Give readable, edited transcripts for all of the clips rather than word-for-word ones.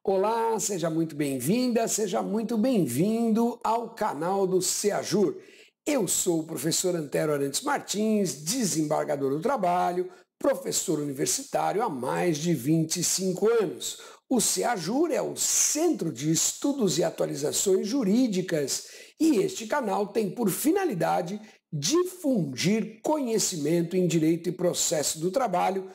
Olá, seja muito bem-vinda, seja muito bem-vindo ao canal do CEAJUR. Eu sou o professor Antero Arantes Martins, desembargador do trabalho, professor universitário há mais de 25 anos. O CEAJUR é o Centro de Estudos e Atualizações Jurídicas e este canal tem por finalidade difundir conhecimento em direito e processo do trabalho.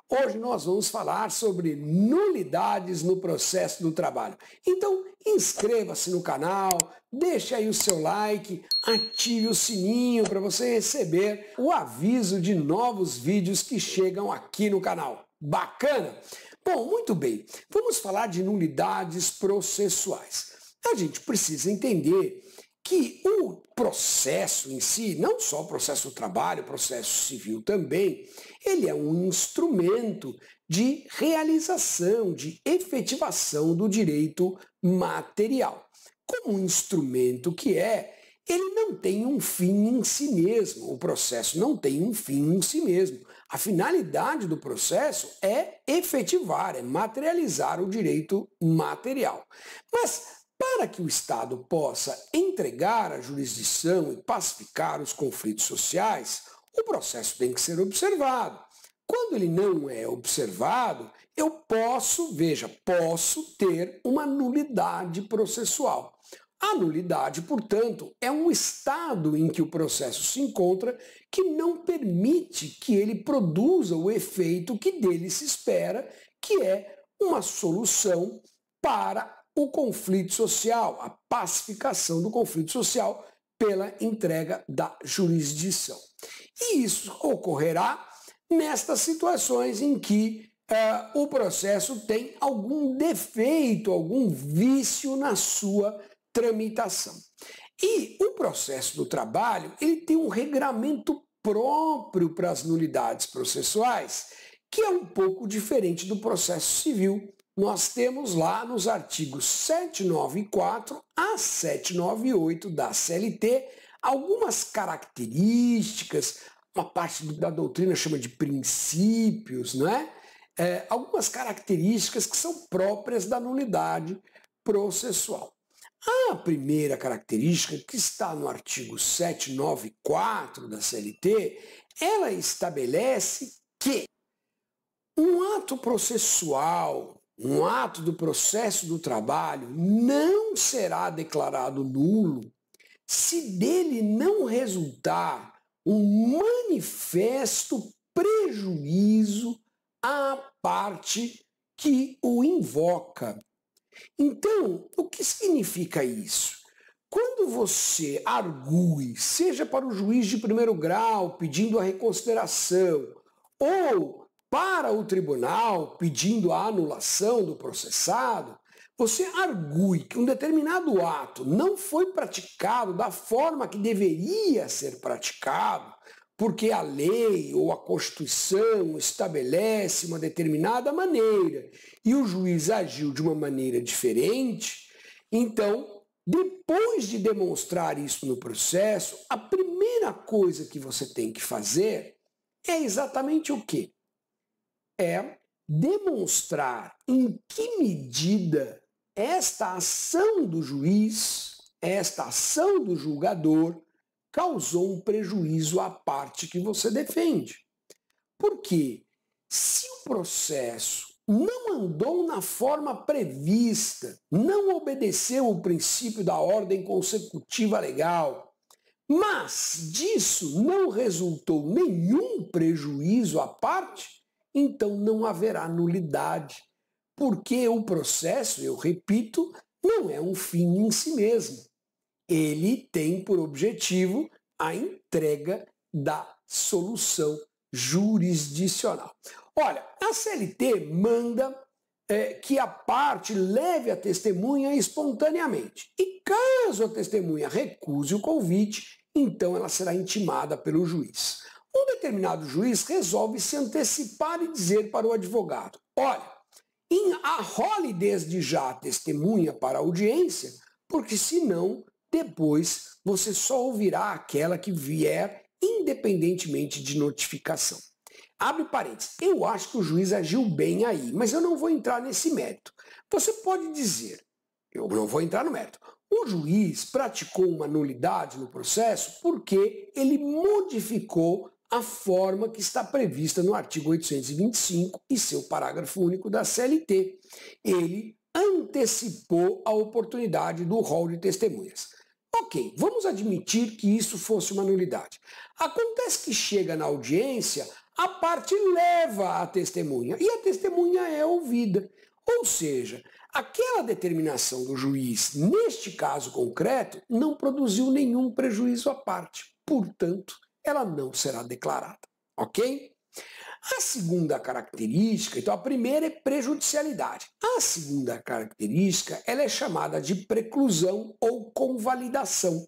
Hoje nós vamos falar sobre nulidades no processo do trabalho. Então, inscreva-se no canal, deixe aí o seu like, ative o sininho para você receber o aviso de novos vídeos que chegam aqui no canal. Bacana? Bom, muito bem. Vamos falar de nulidades processuais. A gente precisa entender que o processo em si, não só o processo do trabalho, o processo civil também, ele é um instrumento de realização, de efetivação do direito material. Como um instrumento que é, ele não tem um fim em si mesmo, o processo não tem um fim em si mesmo. A finalidade do processo é efetivar, é materializar o direito material. Mas para que o Estado possa entregar a jurisdição e pacificar os conflitos sociais, o processo tem que ser observado. Quando ele não é observado, eu posso ter uma nulidade processual. A nulidade, portanto, é um estado em que o processo se encontra que não permite que ele produza o efeito que dele se espera, que é uma solução para o conflito social, a pacificação do conflito social pela entrega da jurisdição. E isso ocorrerá nestas situações em que o processo tem algum defeito, algum vício na sua tramitação. E o processo do trabalho, ele tem um regramento próprio para as nulidades processuais, que é um pouco diferente do processo civil. Nós temos lá nos artigos 794 a 798 da CLT algumas características, uma parte da doutrina chama de princípios, não é? Algumas características que são próprias da nulidade processual. A primeira característica, que está no artigo 794 da CLT, ela estabelece que um ato processual, um ato do processo do trabalho não será declarado nulo se dele não resultar um manifesto prejuízo à parte que o invoca. Então, o que significa isso? Quando você argue, seja para o juiz de primeiro grau pedindo a reconsideração ou para o tribunal pedindo a anulação do processado, você argue que um determinado ato não foi praticado da forma que deveria ser praticado, porque a lei ou a Constituição estabelece uma determinada maneira e o juiz agiu de uma maneira diferente. Então, depois de demonstrar isso no processo, a primeira coisa que você tem que fazer é exatamente o quê? É demonstrar em que medida esta ação do juiz, esta ação do julgador, causou um prejuízo à parte que você defende. Porque se o processo não andou na forma prevista, não obedeceu o princípio da ordem consecutiva legal, mas disso não resultou nenhum prejuízo à parte, então não haverá nulidade, porque o processo, eu repito, não é um fim em si mesmo. Ele tem por objetivo a entrega da solução jurisdicional. Olha, a CLT manda que a parte leve a testemunha espontaneamente. E caso a testemunha recuse o convite, então ela será intimada pelo juiz. Um determinado juiz resolve se antecipar e dizer para o advogado: olha, arrole desde já a testemunha para a audiência, porque senão depois você só ouvirá aquela que vier independentemente de notificação. Abre parênteses, eu acho que o juiz agiu bem aí, mas eu não vou entrar nesse mérito. Você pode dizer, eu não vou entrar no mérito, o juiz praticou uma nulidade no processo porque ele modificou a forma que está prevista no artigo 825 e seu parágrafo único da CLT. Ele antecipou a oportunidade do rol de testemunhas. Ok, vamos admitir que isso fosse uma nulidade. Acontece que chega na audiência, a parte leva a testemunha e a testemunha é ouvida. Ou seja, aquela determinação do juiz, neste caso concreto, não produziu nenhum prejuízo à parte. Portanto, ela não será declarada. Ok? A segunda característica, então a primeira é prejudicialidade. A segunda característica, ela é chamada de preclusão ou convalidação.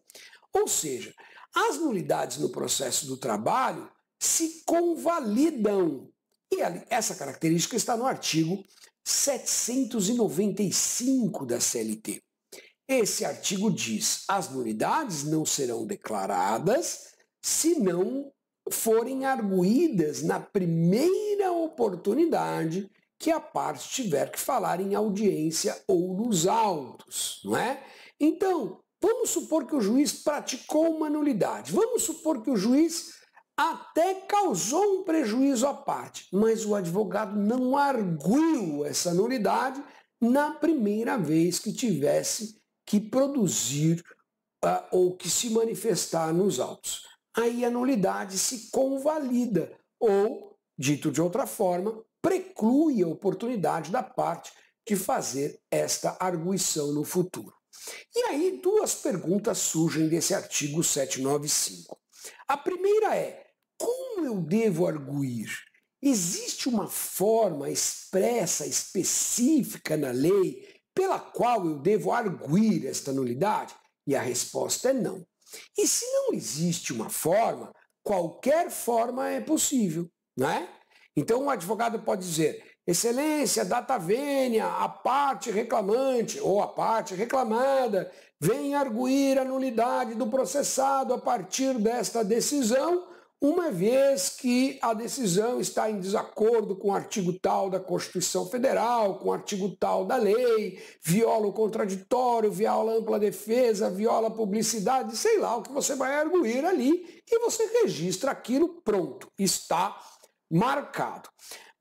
Ou seja, as nulidades no processo do trabalho se convalidam. E essa característica está no artigo 795 da CLT. Esse artigo diz: as nulidades não serão declaradas se não forem arguídas na primeira oportunidade que a parte tiver que falar em audiência ou nos autos, não é? Então, vamos supor que o juiz praticou uma nulidade. Vamos supor que o juiz até causou um prejuízo à parte, mas o advogado não arguiu essa nulidade na primeira vez que tivesse que produzir ou que se manifestar nos autos. Aí a nulidade se convalida ou, dito de outra forma, preclui a oportunidade da parte de fazer esta arguição no futuro. E aí duas perguntas surgem desse artigo 795. A primeira é: como eu devo arguir? Existe uma forma expressa, específica na lei pela qual eu devo arguir esta nulidade? E a resposta é não. E se não existe uma forma, qualquer forma é possível, não é? Então o advogado pode dizer: Excelência, data vênia, a parte reclamante ou a parte reclamada vem arguir a nulidade do processado a partir desta decisão, uma vez que a decisão está em desacordo com o artigo tal da Constituição Federal, com o artigo tal da lei, viola o contraditório, viola a ampla defesa, viola a publicidade, sei lá o que você vai arguir ali, e você registra aquilo, pronto, está marcado.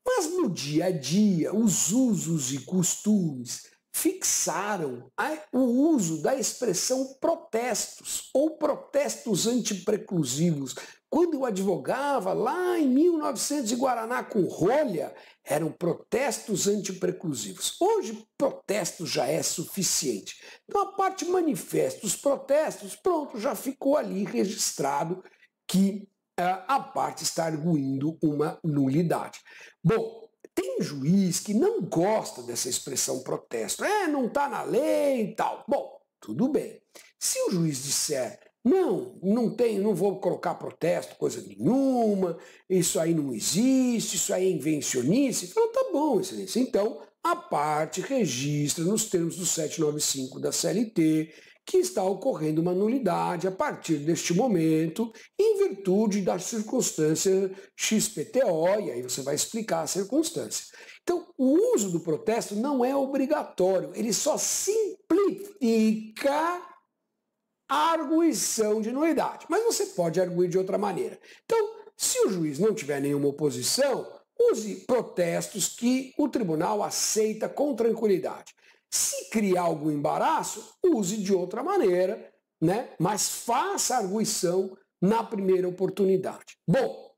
Mas no dia a dia, os usos e costumes fixaram o uso da expressão protestos ou protestos antipreclusivos. Quando eu advogava lá em 1900 em Guaraná com rolha, eram protestos antipreclusivos. Hoje, protestos já é suficiente. Então, a parte manifesta os protestos, pronto, já ficou ali registrado que a parte está arguindo uma nulidade. Bom, tem juiz que não gosta dessa expressão protesto. Não está na lei e tal. Bom, tudo bem. Se o juiz disser: não vou colocar protesto, coisa nenhuma, isso aí não existe, isso aí é invencionice. Fala: tá bom, excelência. Então, a parte registra nos termos do 795 da CLT que está ocorrendo uma nulidade a partir deste momento, em virtude da circunstância XPTO, e aí você vai explicar a circunstância. Então, o uso do protesto não é obrigatório, ele só simplifica a arguição de nulidade, mas você pode arguir de outra maneira. Então, se o juiz não tiver nenhuma oposição, use protestos que o tribunal aceita com tranquilidade. Se criar algum embaraço, use de outra maneira, né? Mas faça a arguição na primeira oportunidade. Bom,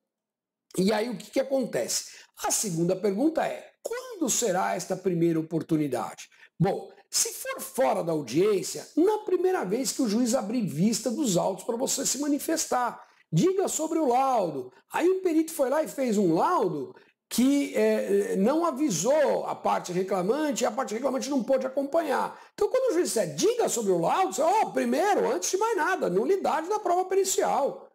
e aí o que acontece? A segunda pergunta é: quando será esta primeira oportunidade? Bom, se for fora da audiência, na primeira vez que o juiz abrir vista dos autos para você se manifestar, diga sobre o laudo. Aí o perito foi lá e fez um laudo que não avisou a parte reclamante e a parte reclamante não pôde acompanhar. Então, quando o juiz disser: diga sobre o laudo, você, primeiro, antes de mais nada, nulidade da prova pericial.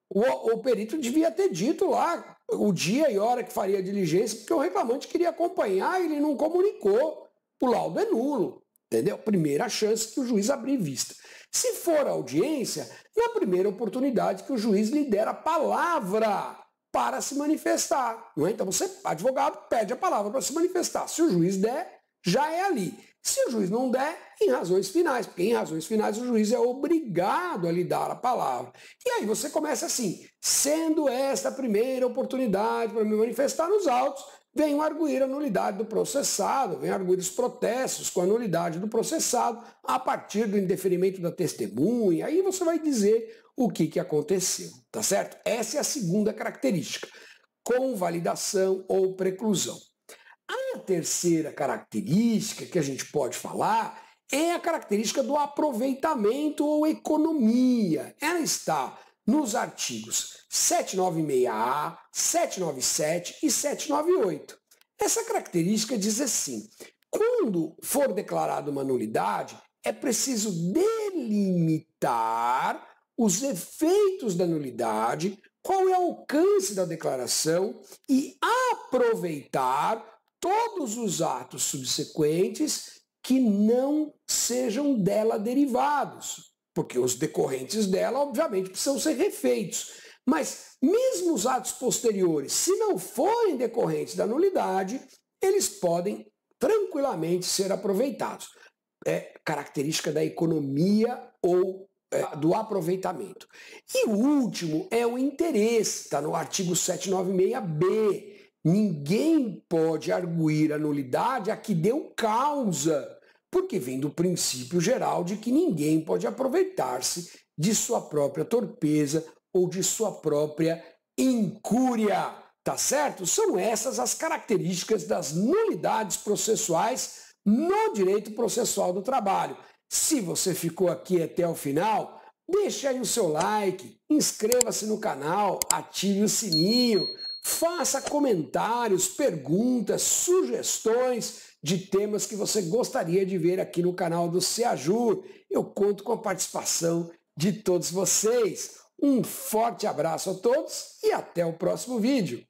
O perito devia ter dito lá o dia e hora que faria a diligência, porque o reclamante queria acompanhar e ele não comunicou. O laudo é nulo, entendeu? Primeira chance que o juiz abrir vista. Se for audiência, na primeira oportunidade que o juiz lhe der a palavra para se manifestar. Não é? Então você, advogado, pede a palavra para se manifestar. Se o juiz der, já é ali. Se o juiz não der, em razões finais, porque em razões finais o juiz é obrigado a lhe dar a palavra. E aí você começa assim: sendo esta a primeira oportunidade para me manifestar nos autos, venho arguir a nulidade do processado, venho arguir os protestos com a nulidade do processado a partir do indeferimento da testemunha. Aí você vai dizer o que aconteceu, tá certo? Essa é a segunda característica: convalidação ou preclusão. A terceira característica que a gente pode falar é a característica do aproveitamento ou economia. Ela está nos artigos 796A, 797 e 798. Essa característica diz assim: quando for declarada uma nulidade, é preciso delimitar os efeitos da nulidade, qual é o alcance da declaração e aproveitar todos os atos subsequentes que não sejam dela derivados, porque os decorrentes dela, obviamente, precisam ser refeitos. Mas mesmo os atos posteriores, se não forem decorrentes da nulidade, eles podem tranquilamente ser aproveitados. É característica da economia ou do aproveitamento. E o último é o interesse, está no artigo 796B. Ninguém pode arguir a nulidade a que deu causa, porque vem do princípio geral de que ninguém pode aproveitar-se de sua própria torpeza ou de sua própria incúria, tá certo? São essas as características das nulidades processuais no direito processual do trabalho. Se você ficou aqui até o final, deixe aí o seu like, inscreva-se no canal, ative o sininho, faça comentários, perguntas, sugestões de temas que você gostaria de ver aqui no canal do SEAJUR. Eu conto com a participação de todos vocês. Um forte abraço a todos e até o próximo vídeo.